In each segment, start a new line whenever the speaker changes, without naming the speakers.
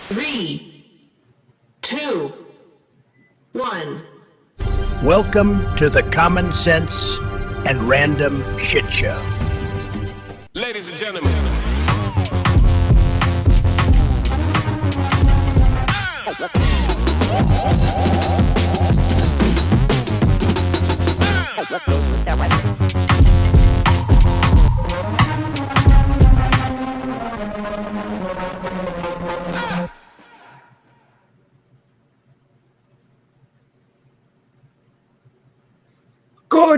3, 2, 1.
Welcome to the Common Sense and Random Shit Show.
Ladies and gentlemen.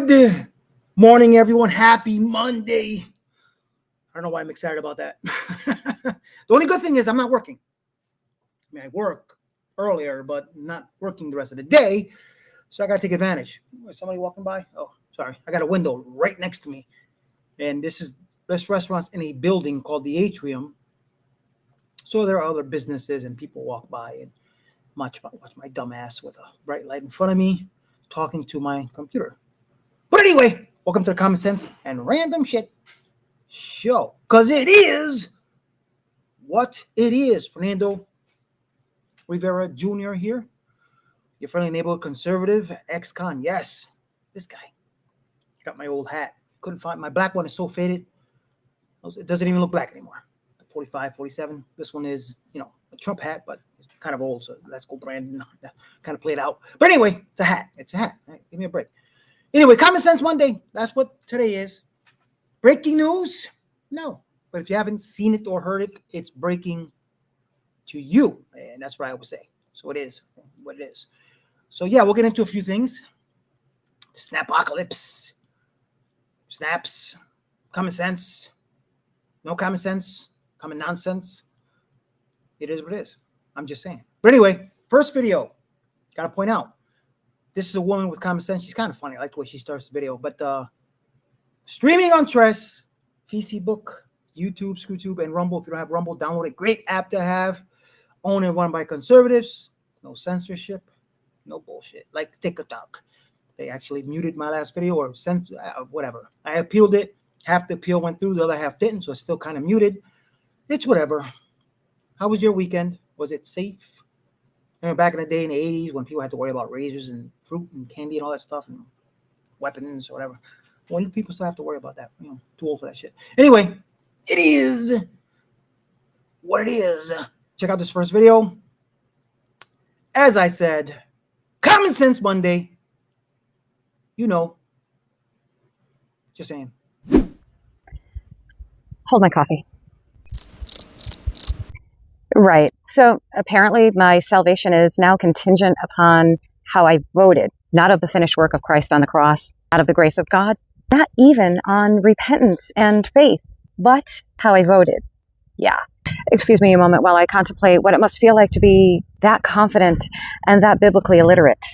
Good morning, everyone. Happy Monday. I don't know why I'm excited about that. The only good thing is I'm not working. I mean, I work earlier, but not working the rest of the day. So I got to take advantage. Is somebody walking by? Oh, sorry. I got a window right next to me. And this restaurant's in a building called the Atrium. So there are other businesses and people walk by and watch my dumb ass with a bright light in front of me talking to my computer. But anyway, welcome to the Common Sense and Random Shit Show. Because it is what it is. Fernando Rivera Jr. here. Your friendly neighborhood conservative, ex-con. Yes, this guy. Got my old hat. Couldn't find my black one is so faded. It doesn't even look black anymore. 45, 47. This one is, a Trump hat, but it's kind of old. So let's go Brandon. Kind of play it out. But anyway, it's a hat. It's a hat. Right, give me a break. Anyway, Common Sense Monday. That's what today is. Breaking news? No. But if you haven't seen it or heard it, it's breaking to you. And that's what I would say. So it is what it is. So yeah, we'll get into a few things. The Snapocalypse. Snaps. Common sense. No common sense. Common nonsense. It is what it is. I'm just saying. But anyway, first video. Got to point out. This is a woman with common sense. She's kind of funny. I like the way she starts the video. But streaming on Tress, Facebook, YouTube, ScrewTube, and Rumble. If you don't have Rumble, download it. Great app to have. Owned and run by conservatives. No censorship. No bullshit. Like TikTok. They actually muted my last video or whatever. I appealed it. Half the appeal went through. The other half didn't. So it's still kind of muted. It's whatever. How was your weekend? Was it safe? Remember back in the day in the 80s when people had to worry about razors and fruit and candy and all that stuff and weapons or whatever. When do people still have to worry about that? Too old for that shit. Anyway, it is what it is. Check out this first video. As I said, Common Sense Monday. Just saying.
Hold my coffee. Right. So apparently my salvation is now contingent upon how I voted, not of the finished work of Christ on the cross, not of the grace of God, not even on repentance and faith, but how I voted. Yeah. Excuse me a moment while I contemplate what it must feel like to be that confident and that biblically illiterate.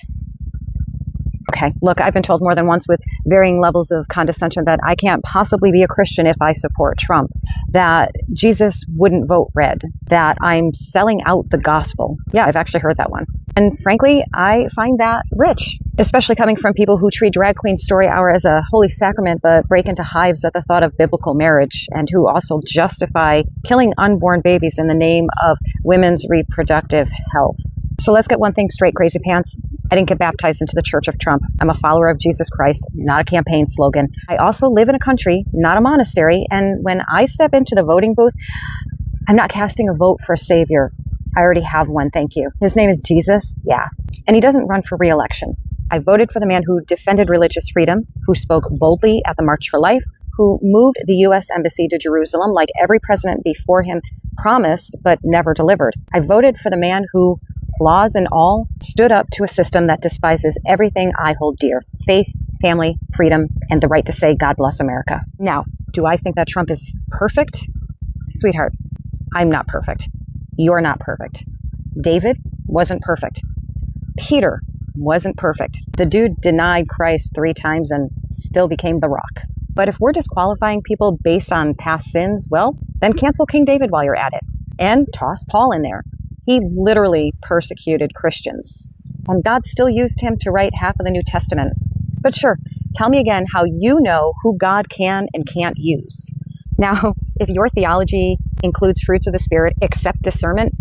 Okay, look, I've been told more than once with varying levels of condescension that I can't possibly be a Christian if I support Trump, that Jesus wouldn't vote red, that I'm selling out the gospel. Yeah, I've actually heard that one. And frankly, I find that rich, especially coming from people who treat Drag Queen Story Hour as a holy sacrament, but break into hives at the thought of biblical marriage, and who also justify killing unborn babies in the name of women's reproductive health. So let's get one thing straight, crazy pants. I didn't get baptized into the Church of Trump. I'm a follower of Jesus Christ, not a campaign slogan. I also live in a country, not a monastery. And when I step into the voting booth, I'm not casting a vote for a savior. I already have one, thank you. His name is Jesus, yeah. And he doesn't run for re-election. I voted for the man who defended religious freedom, who spoke boldly at the March for Life, who moved the U.S. Embassy to Jerusalem like every president before him promised but never delivered. I voted for the man who, flaws and all, stood up to a system that despises everything I hold dear: faith, family, freedom, and the right to say, God bless America. Now, do I think that Trump is perfect? Sweetheart, I'm not perfect. You're not perfect. David wasn't perfect. Peter wasn't perfect. The dude denied Christ 3 times and still became the Rock. But if we're disqualifying people based on past sins, well, then cancel King David while you're at it. And toss Paul in there. He literally persecuted Christians. And God still used him to write half of the New Testament. But sure, tell me again how you know who God can and can't use. Now, if your theology includes fruits of the Spirit except discernment,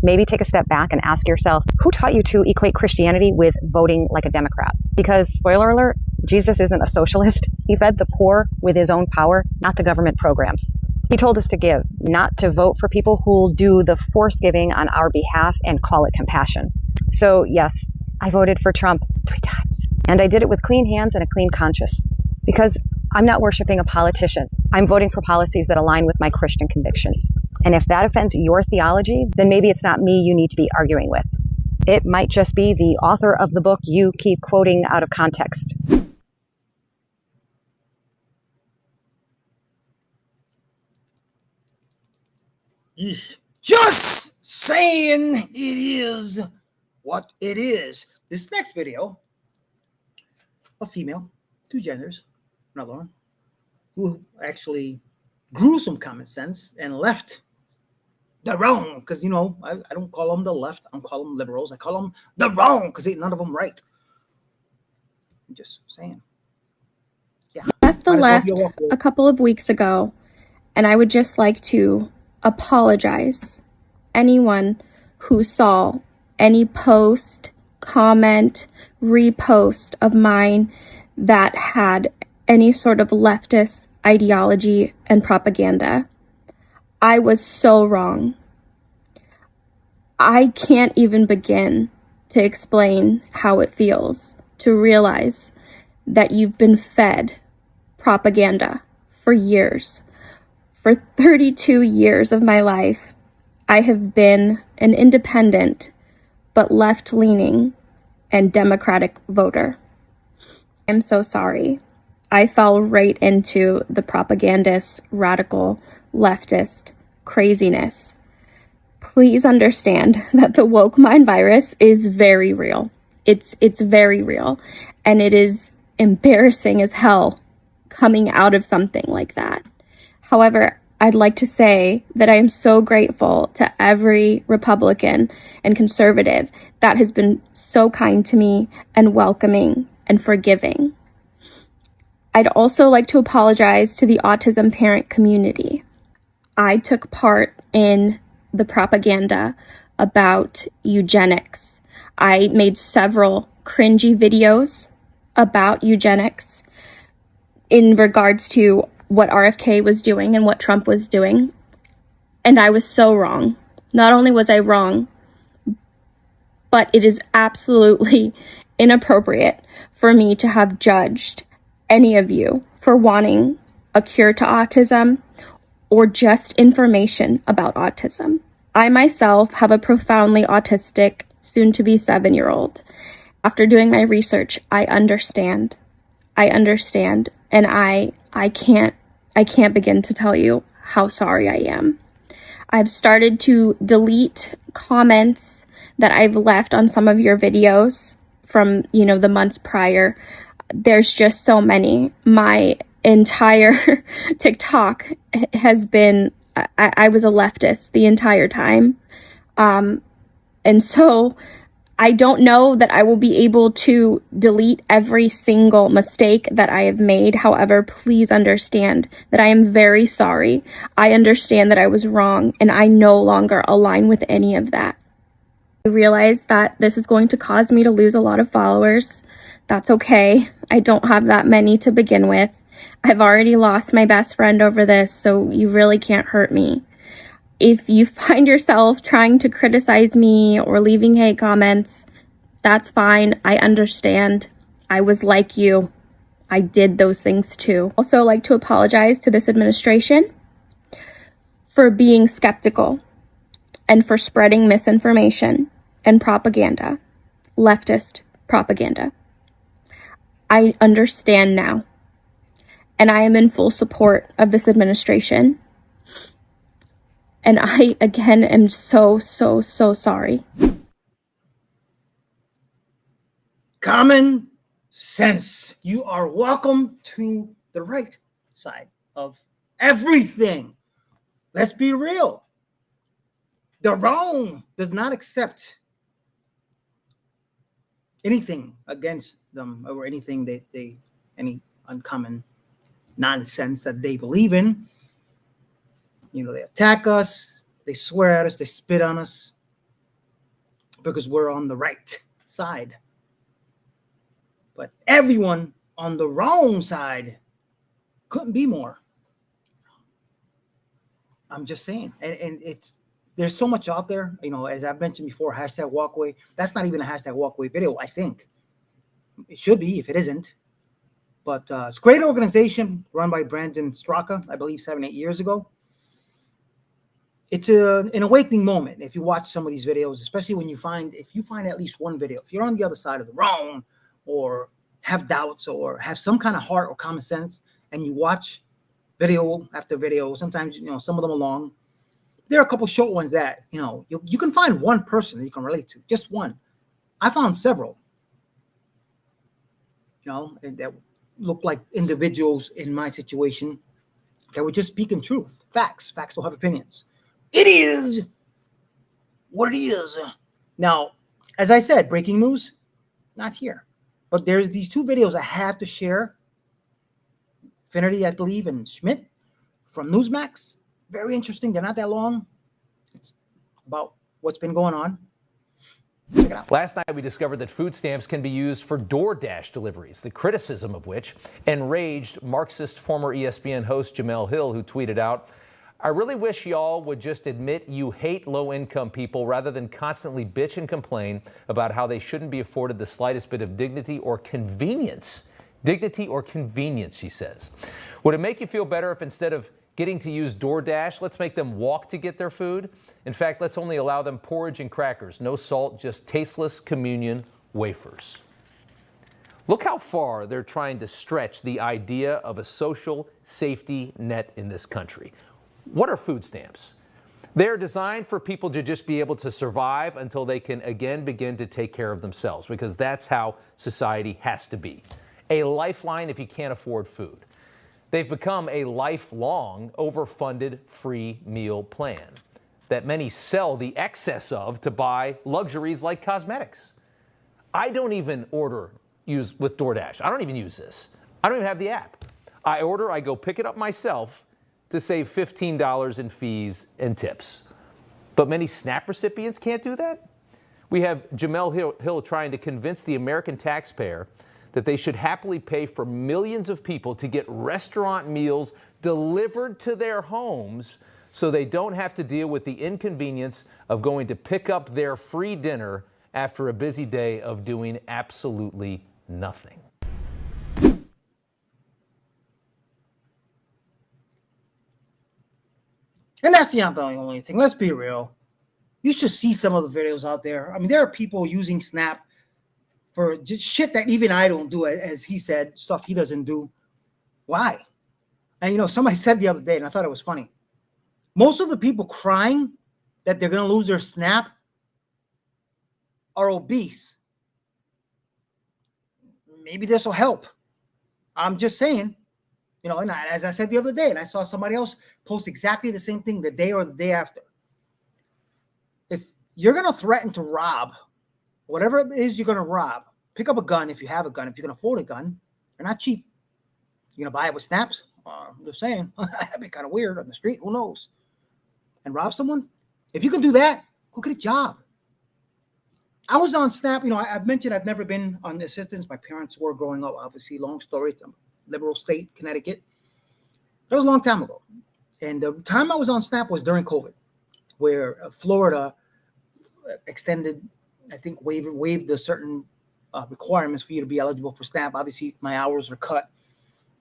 maybe take a step back and ask yourself, who taught you to equate Christianity with voting like a Democrat? Because, spoiler alert, Jesus isn't a socialist. He fed the poor with his own power, not the government programs. He told us to give, not to vote for people who'll do the force giving on our behalf and call it compassion. So yes, I voted for Trump 3 times. And I did it with clean hands and a clean conscience. Because I'm not worshiping a politician. I'm voting for policies that align with my Christian convictions. And if that offends your theology, then maybe it's not me you need to be arguing with. It might just be the author of the book you keep quoting out of context.
Just saying it is what it is. This next video, a female, 2 genders, another one, who actually grew some common sense and left the wrong, because, I don't call them the left, I don't call them liberals, I call them the wrong, because ain't none of them right. I'm just saying. Yeah.
Left the left a couple of weeks ago, and I would just like to apologize anyone who saw any post, comment, repost of mine that had any sort of leftist ideology and propaganda. I was so wrong. I can't even begin to explain how it feels to realize that you've been fed propaganda for years. For 32 years of my life, I have been an independent but left-leaning and Democratic voter. I'm so sorry. I fell right into the propagandist, radical, leftist craziness. Please understand that the woke mind virus is very real. It's very real, and it is embarrassing as hell coming out of something like that. However, I'd like to say that I am so grateful to every Republican and conservative that has been so kind to me and welcoming and forgiving. I'd also like to apologize to the autism parent community. I took part in the propaganda about eugenics. I made several cringy videos about eugenics in regards to what RFK was doing and what Trump was doing. And I was so wrong. Not only was I wrong, but it is absolutely inappropriate for me to have judged any of you for wanting a cure to autism or just information about autism. I myself have a profoundly autistic, soon-to-be 7-year-old. After doing my research, I understand, and I can't begin to tell you how sorry I am. I've started to delete comments that I've left on some of your videos from, the months prior. There's just so many. My entire TikTok has been, I was a leftist the entire time. And so I don't know that I will be able to delete every single mistake that I have made. However, please understand that I am very sorry. I understand that I was wrong, and I no longer align with any of that. I realize that this is going to cause me to lose a lot of followers. That's okay. I don't have that many to begin with. I've already lost my best friend over this, so you really can't hurt me. If you find yourself trying to criticize me or leaving hate comments, that's fine. I understand. I was like you. I did those things too. Also like to apologize to this administration for being skeptical and for spreading misinformation and propaganda, leftist propaganda. I understand now, and I am in full support of this administration. And I, again, am so sorry.
Common sense. You are welcome to the right side of everything. Let's be real. The wrong does not accept anything against them or anything any uncommon nonsense that they believe in. They attack us, they swear at us, they spit on us. because we're on the right side. But everyone on the wrong side couldn't be more. I'm just saying. And there's so much out there, as I've mentioned before, hashtag walkway. That's not even a hashtag walkway video, I think. It should be if it isn't. But it's a great organization run by Brandon Straka, I believe 7-8 years ago. It's an awakening moment if you watch some of these videos, especially if you find at least one video. If you're on the other side of the wrong, or have doubts, or have some kind of heart or common sense, and you watch video after video, sometimes some of them are long. There are a couple short ones that you can find one person that you can relate to, just one. I found several, and that looked like individuals in my situation that were just speaking truth, facts. Facts don't have opinions. It is what it is. Now, as I said, breaking news, not here. But there's these two videos I have to share. Finnerty, I believe, and Schmidt from Newsmax. Very interesting. They're not that long. It's about what's been going on. Check it out.
Last night, we discovered that food stamps can be used for DoorDash deliveries, the criticism of which enraged Marxist former ESPN host Jemele Hill, who tweeted out, "I really wish y'all would just admit you hate low-income people rather than constantly bitch and complain about how they shouldn't be afforded the slightest bit of dignity or convenience." Dignity or convenience, she says. Would it make you feel better if instead of getting to use DoorDash, let's make them walk to get their food? In fact, let's only allow them porridge and crackers. No salt, just tasteless communion wafers. Look how far they're trying to stretch the idea of a social safety net in this country. What are food stamps? They're designed for people to just be able to survive until they can again begin to take care of themselves, because that's how society has to be. A lifeline if you can't afford food. They've become a lifelong, overfunded free meal plan that many sell the excess of to buy luxuries like cosmetics. I don't even use with DoorDash. I don't even use this. I don't even have the app. I go pick it up myself to save $15 in fees and tips. But many SNAP recipients can't do that. We have Jemele Hill trying to convince the American taxpayer that they should happily pay for millions of people to get restaurant meals delivered to their homes so they don't have to deal with the inconvenience of going to pick up their free dinner after a busy day of doing absolutely nothing.
And that's not the only thing. Let's be real. You should see some of the videos out there. I mean, there are people using Snap for just shit that even I don't do, as he said, stuff he doesn't do. Why? And somebody said the other day, and I thought it was funny. Most of the people crying that they're going to lose their Snap are obese. Maybe this will help. I'm just saying, and as I said the other day, and I saw somebody else post exactly the same thing the day or the day after. If you're going to threaten to rob, whatever it is you're going to rob, pick up a gun if you have a gun. If you can afford a gun, they're not cheap. You're going to buy it with snaps? I'm just saying. That'd be kind of weird on the street. Who knows? And rob someone? If you can do that, go get a job. I was on Snap. I've mentioned I've never been on assistance. My parents were growing up, obviously. Long story. Liberal state, Connecticut. That was a long time ago. And the time I was on Snap was during COVID, where Florida extended, I think, waived the certain requirements for you to be eligible for SNAP. Obviously, my hours were cut.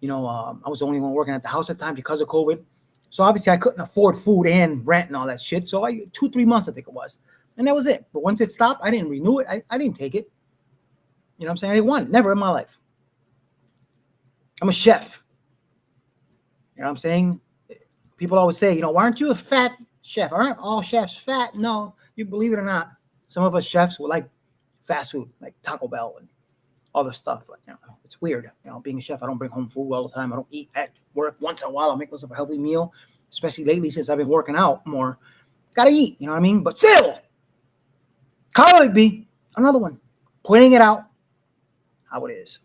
I was the only one working at the house at the time because of COVID. So obviously, I couldn't afford food and rent and all that shit. So 2-3 months, I think it was. And that was it. But once it stopped, I didn't renew it. I didn't take it. You know what I'm saying? I didn't want it. Never in my life. I'm a chef. You know what I'm saying? People always say, why aren't you a fat chef? Aren't all chefs fat? No, you believe it or not. Some of us chefs will like fast food, like Taco Bell and other stuff. But it's weird. Being a chef, I don't bring home food all the time. I don't eat at work. Once in a while, I'll make myself a healthy meal, especially lately since I've been working out more. Gotta eat, you know what I mean? But still, Carl be another one, pointing it out how it is.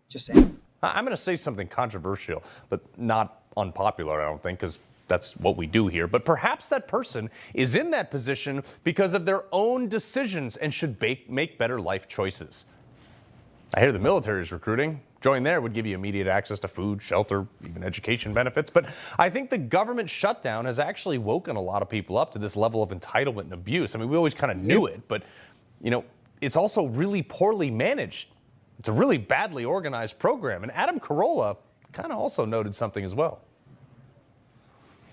Just saying.
I'm going to say something controversial, but not unpopular, I don't think, because
that's what we do here. But perhaps that person is in that position because of their own decisions and should make better life choices. I hear the military is recruiting. Join there would give you immediate access to food, shelter, even education benefits. But I think the government shutdown has actually woken a lot of people up to this level of entitlement and abuse. I mean, we always kind of knew it, but, you know, it's also really poorly managed. It's a really badly organized program. And Adam Carolla kind of also noted something as well.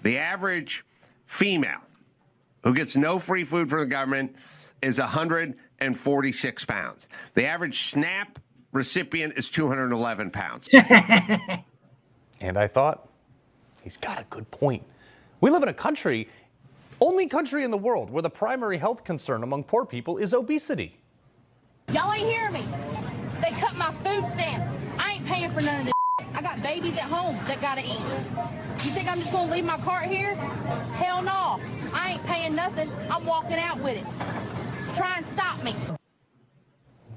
The average female who gets no free food from the government is 146 pounds. The average SNAP recipient is 211 pounds.
And I thought, he's got a good point. We live in a country, only country in the world, where the primary health concern among poor people is obesity.
Y'all ain't hear me. They cut my food stamps. I ain't paying for none of this. I got babies at home that gotta eat. You think I'm just gonna leave my cart here? Hell no. I ain't paying nothing. I'm walking out with it. Try and stop me.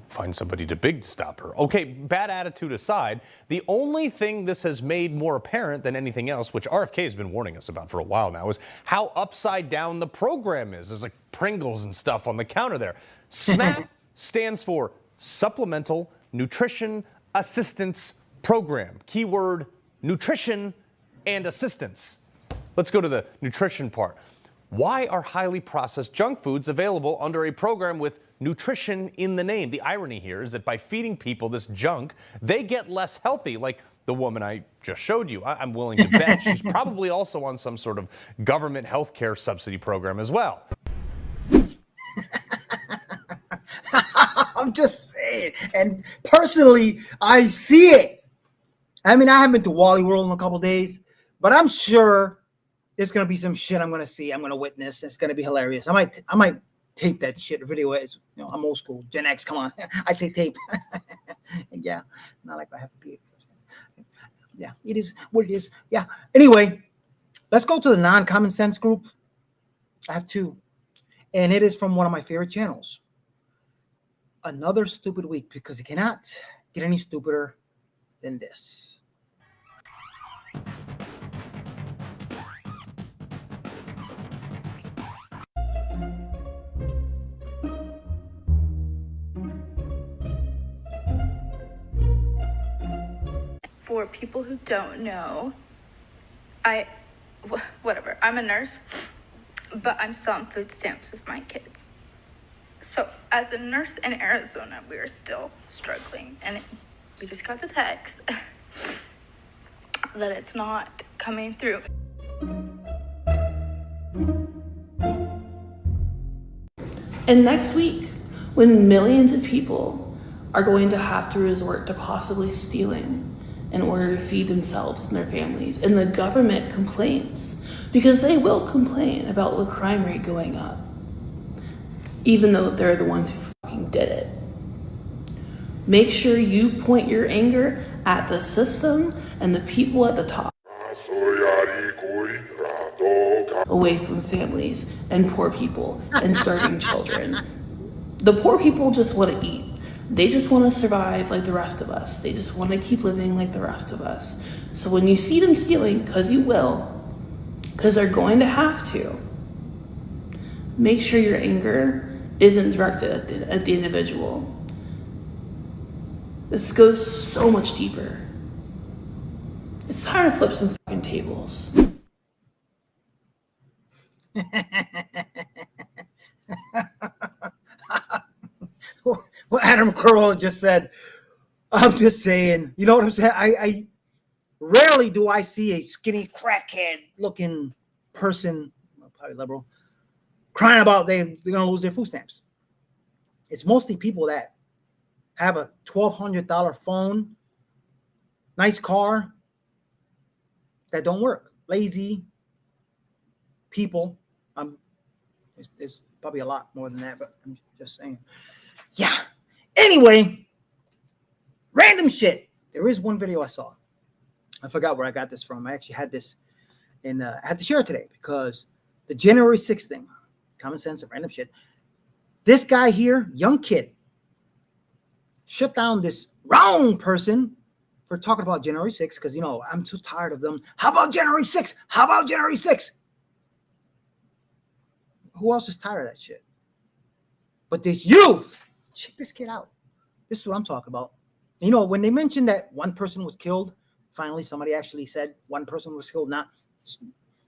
Find somebody too big to stop her. Okay, bad attitude aside, the only thing this has made more apparent than anything else, which RFK has been warning us about for a while now, is how upside down the program is. There's like Pringles and stuff on the counter there. SNAP stands for Supplemental Nutrition Assistance Program. Keyword nutrition and assistance. Let's go to the nutrition part. Why are highly processed junk foods available under a program with nutrition in the name? The irony here is that by feeding people this junk, they get less healthy, like the woman I just showed you. I'm willing to bet she's probably also on some sort of government health care subsidy program as well.
I'm just saying. And personally, I see it. I mean, I haven't been to Wally World in a couple days, but I'm sure there's going to be some shit I'm going to see. I'm going to witness. It's going to be hilarious. I might tape that shit. Video is, you know, I'm old school. Gen X, come on. I say tape. Yeah, not like I have to be. Yeah, it is what it is. Yeah. Anyway, let's go to the non-common sense group. I have two, and it is from one of my favorite channels. Another stupid week, because it cannot get any stupider than this.
For people who don't know, whatever, I'm a nurse, but I'm still on food stamps with my kids. So as a nurse in Arizona, we are still struggling, and we just got the text that it's not coming through.
And next week, when millions of people are going to have to resort to possibly stealing in order to feed themselves and their families, and the government complains, because they will complain about the crime rate going up, even though they're the ones who fucking did it. Make sure you point your anger at the system and the people at the top, away from families and poor people and starving children. The poor people just want to eat. They just want to survive like the rest of us. They just want to keep living like the rest of us. So when you see them stealing, because you will, because they're going to have to, make sure your anger isn't directed at the individual. This goes so much deeper. It's time to flip some fucking tables.
What Adam Carolla just said, I'm just saying, you know what I'm saying? I rarely do I see a skinny crackhead looking person, probably liberal, crying about they're going to lose their food stamps. It's mostly people that have a $1,200 phone, nice car, that don't work. Lazy people. There's probably a lot more than that, but I'm just saying. Yeah. Anyway, random shit. There is one video I saw. I forgot where I got this from. I actually had this, and I had to share it today because the January 6th thing, common sense and random shit. This guy here, young kid, shut down this wrong person for talking about January 6th because, you know, I'm too tired of them. How about January 6th? How about January 6th? Who else is tired of that shit? But this youth, check this kid out. This is what I'm talking about. You know, when they mentioned that one person was killed, finally somebody actually said one person was killed, not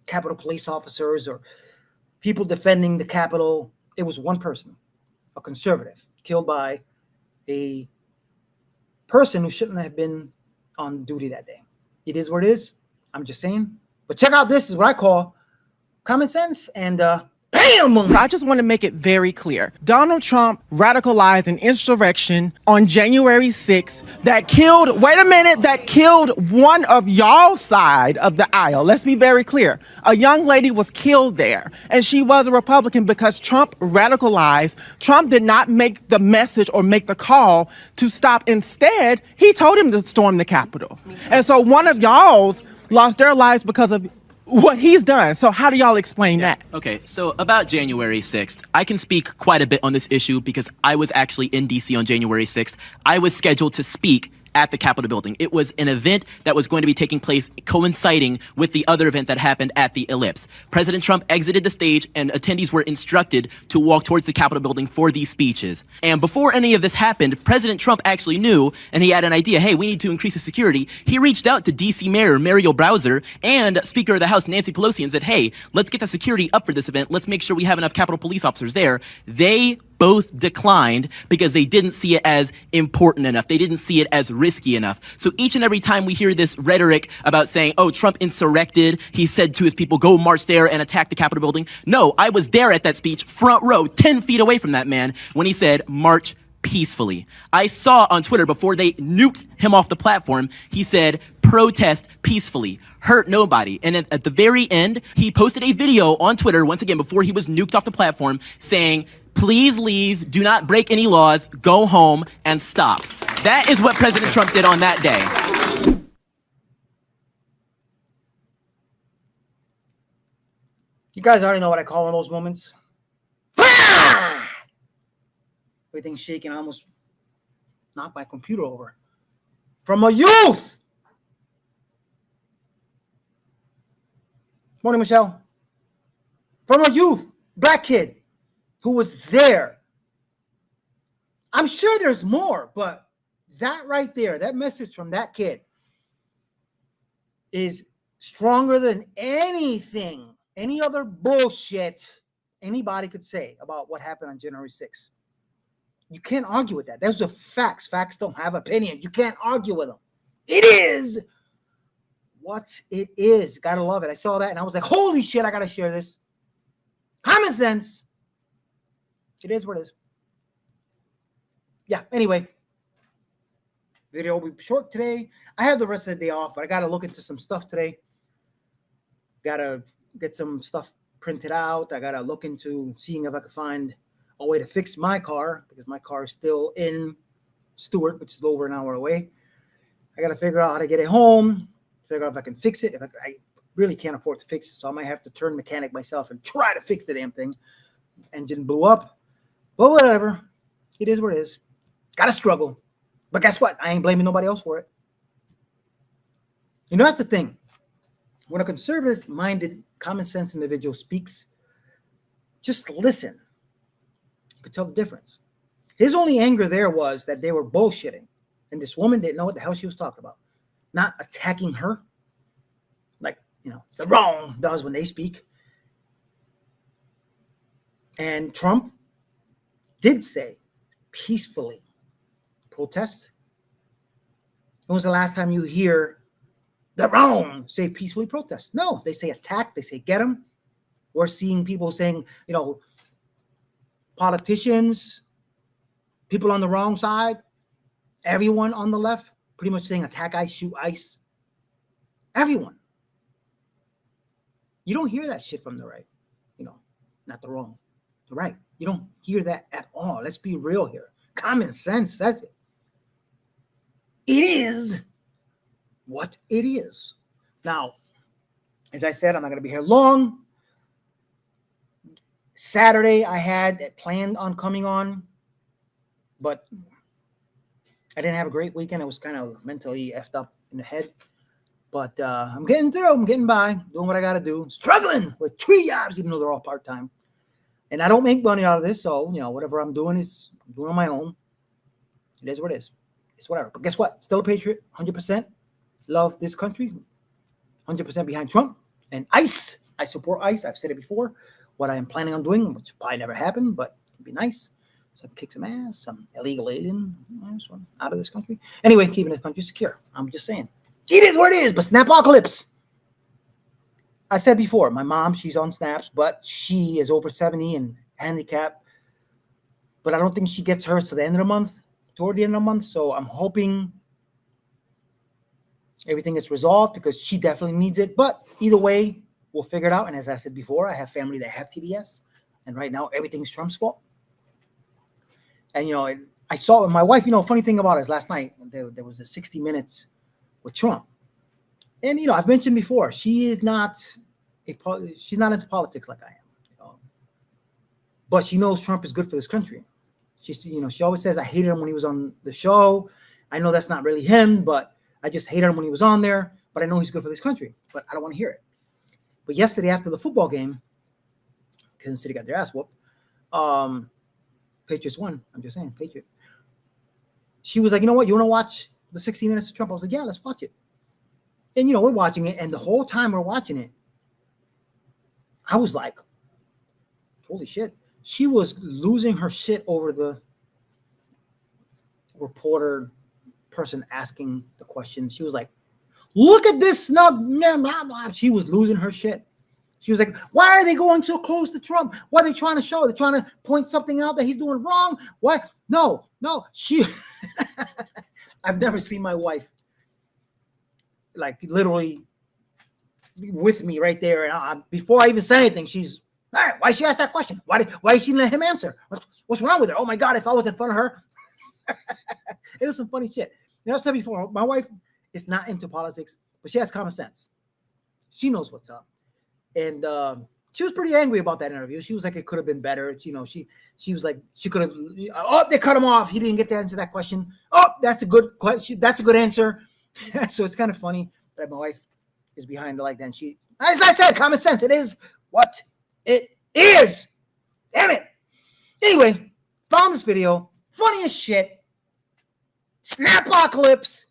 Capitol police officers or people defending the Capitol. It was one person, a conservative, killed by a person who shouldn't have been on duty that day. It is what it is. I'm just saying. But check out this is what I call common sense and bam!
I just want to make it very clear. Donald Trump radicalized an insurrection on January 6th that killed one of y'all's side of the aisle. Let's be very clear. A young lady was killed there, and she was a Republican because Trump radicalized. Trump did not make the message or make the call to stop. Instead, he told him to storm the Capitol. And so one of y'all's lost their lives because of what he's done. So how do y'all explain that?
Okay, so about January 6th, I can speak quite a bit on this issue because I was actually in DC on January 6th. I was scheduled to speak at the Capitol building. It was an event that was going to be taking place coinciding with the other event that happened at the Ellipse. President Trump exited the stage and attendees were instructed to walk towards the Capitol building for these speeches. And before any of this happened, President Trump actually knew, and he had an idea, hey, we need to increase the security. He reached out to DC Mayor Muriel Bowser and Speaker of the House Nancy Pelosi and said, hey, let's get the security up for this event. Let's make sure we have enough Capitol police officers there. They both declined because they didn't see it as important enough. They didn't see it as risky enough. So each and every time we hear this rhetoric about saying, oh, Trump insurrected, he said to his people, go march there and attack the Capitol building. No, I was there at that speech, front row, 10 feet away from that man when he said, march peacefully. I saw on Twitter before they nuked him off the platform, he said, protest peacefully, hurt nobody. And at the very end, he posted a video on Twitter, once again, before he was nuked off the platform, saying, please leave, do not break any laws, go home, and stop. That is what President Trump did on that day.
You guys already know what I call in those moments. Everything's shaking. I almost knocked my computer over. From a youth. Morning, Michelle. From a youth, black kid who was there. I'm sure there's more, but that right there, that message from that kid is stronger than anything, any other bullshit anybody could say about what happened on January 6th. You can't argue with that. Those are facts. Facts don't have opinion. You can't argue with them. It is what it is. Gotta love it. I saw that and I was like, holy shit, I gotta share this. Common sense. It is what it is. Yeah, anyway. Video will be short today. I have the rest of the day off, but I gotta look into some stuff today. Gotta get some stuff printed out. I gotta look into seeing if I can find a way to fix my car because my car is still in Stewart, which is over an hour away. I got to figure out how to get it home, figure out if I can fix it. I really can't afford to fix it, so I might have to turn mechanic myself and try to fix the damn thing. Engine blew up, but whatever. It is what it is. Got to struggle. But guess what? I ain't blaming nobody else for it. You know, that's the thing. When a conservative-minded, common-sense individual speaks, just listen. You could tell the difference. His only anger there was that they were bullshitting. And this woman didn't know what the hell she was talking about. Not attacking her. Like, you know, the wrong does when they speak. And Trump did say, peacefully protest. When was the last time you hear the wrong say peacefully protest? No, they say attack. They say get them. We're seeing people saying, you know, politicians, people on the wrong side, everyone on the left, pretty much saying attack ICE, shoot ICE. Everyone. You don't hear that shit from the right. You know, not the wrong. The right. You don't hear that at all. Let's be real here. Common sense says it. It is what it is. Now, as I said, I'm not going to be here long. Saturday, I had planned on coming on, but I didn't have a great weekend. I was kind of mentally effed up in the head. But I'm getting through. I'm getting by, doing what I got to do. Struggling with 3 jobs, even though they're all part-time. And I don't make money out of this. So, whatever I'm doing I'm doing on my own. It is what it is. It's whatever. But guess what? Still a patriot, 100%. Love this country. 100% behind Trump. And ICE. I support ICE. I've said it before. What I am planning on doing, which probably never happened, but it'd be nice. Some kick some ass, some illegal alien out of this country. Anyway, keeping this country secure. I'm just saying. It is what it is, but Snapocalypse. I said before, my mom, she's on snaps, but she is over 70 and handicapped. But I don't think she gets hers to the end of the month, toward the end of the month. So I'm hoping everything is resolved because she definitely needs it. But either way, we'll figure it out. And as I said before, I have family that have TDS. And right now, everything's Trump's fault. And, I saw my wife, funny thing about it is last night, there was a 60 Minutes with Trump. And, I've mentioned before, she's not into politics like I am. But she knows Trump is good for this country. She always says, I hated him when he was on the show. I know that's not really him, but I just hated him when he was on there. But I know he's good for this country. But I don't want to hear it. But yesterday after the football game, Kansas City got their ass whooped. Patriots won. I'm just saying, Patriot. She was like, you know what? You want to watch the 60 Minutes of Trump? I was like, yeah, let's watch it. And, we're watching it. And the whole time we're watching it, I was like, holy shit. She was losing her shit over the reporter person asking the question. She was like, look at this snug. She was losing her shit. She was like, why are they going so close to Trump? What are they trying to show? They're trying to point something out that he's doing wrong. What? No. She, I've never seen my wife like literally with me right there. And before I even said anything, she's, all right, why she asked that question? Why did she let him answer? What's wrong with her? Oh my God, if I was in front of her. It was some funny shit. I've said before, my wife is not into politics, but she has common sense. She knows what's up. And she was pretty angry about that interview. She was like, it could have been better. She was like, she could have, they cut him off. He didn't get to answer that question. Oh, that's a good question. That's a good answer. So it's kind of funny that my wife is behind her like that. And she, as I said, common sense. It is what it is. Damn it. Anyway, found this video. Funny as shit. Snapocalypse.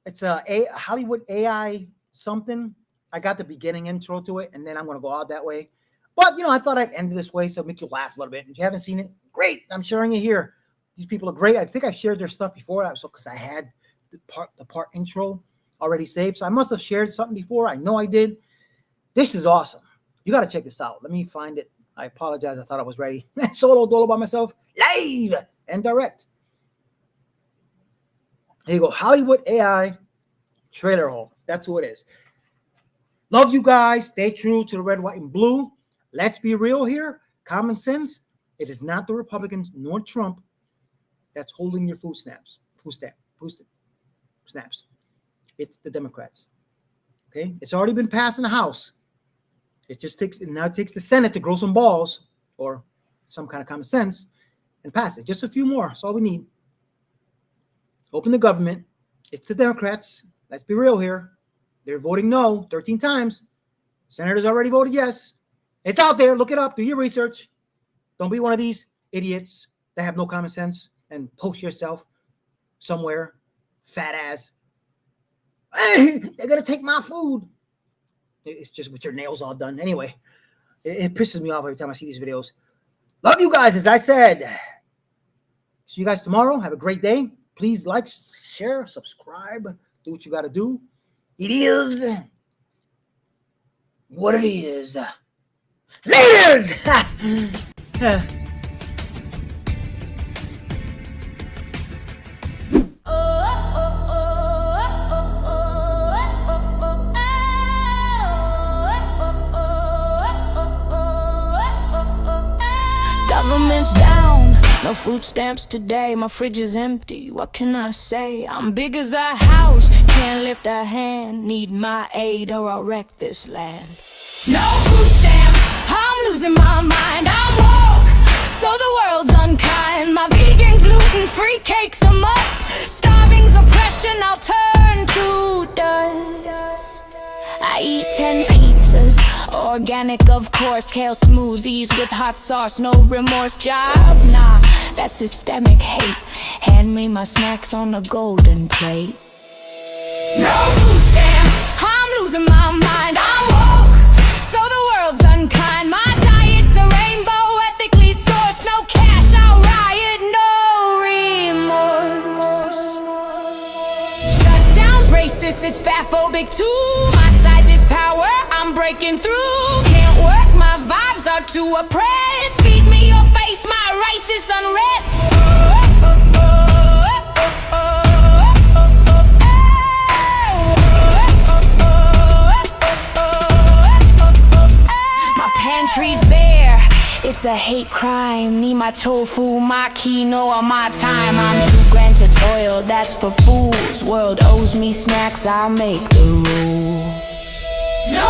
It's a Hollywood AI something. I got the beginning intro to it, and then I'm going to go out that way. But, I thought I'd end this way so make you laugh a little bit. If you haven't seen it, great. I'm sharing it here. These people are great. I think I've shared their stuff before, so because I had the part intro already saved. So I must have shared something before. I know I did. This is awesome. You got to check this out. Let me find it. I apologize. I thought I was ready. Solo dolo by myself. Live and direct. Here you go. Hollywood AI trailer home. That's who it is. Love you guys. Stay true to the red, white, and blue. Let's be real here. Common sense. It is not the Republicans nor Trump that's holding your food snaps. It's the Democrats. Okay? It's already been passed in the House. It takes the Senate to grow some balls or some kind of common sense and pass it. Just a few more. That's all we need. Open the government. It's the Democrats. Let's be real here. They're voting no 13 times. Senators already voted yes. It's out there. Look it up. Do your research. Don't be one of these idiots that have no common sense and post yourself somewhere. Fat ass. Hey, they're going to take my food. It's just with your nails all done. Anyway, it pisses me off every time I see these videos. Love you guys, as I said. See you guys tomorrow. Have a great day. Please like, share, subscribe. Do what you got to do. It is what it is. Laters!
Government's down, no food stamps today. My fridge is empty, what can I say? I'm big as a house, can't lift a hand. Need my aid or I'll wreck this land. No food stamps, I'm losing my mind. I'm woke, so the world's unkind. My vegan, gluten-free cake's a must. organic, of course. Kale smoothies with hot sauce, no remorse. Job, nah, that's systemic hate. Hand me my snacks on a golden plate. No food stamps, I'm losing my mind. I'm woke, so the world's unkind. My diet's a rainbow, ethically sourced. No cash, I'll riot, no remorse. Shutdown's racist, it's fatphobic too. My size is power, I'm breaking through. Can't work, my vibes are too oppressed. Feed me your face, my righteous unrest. Pantry's bare, it's a hate crime. Need my tofu, my quinoa, my time. I'm too grand to toil, that's for fools. World owes me snacks, I'll make the rules. No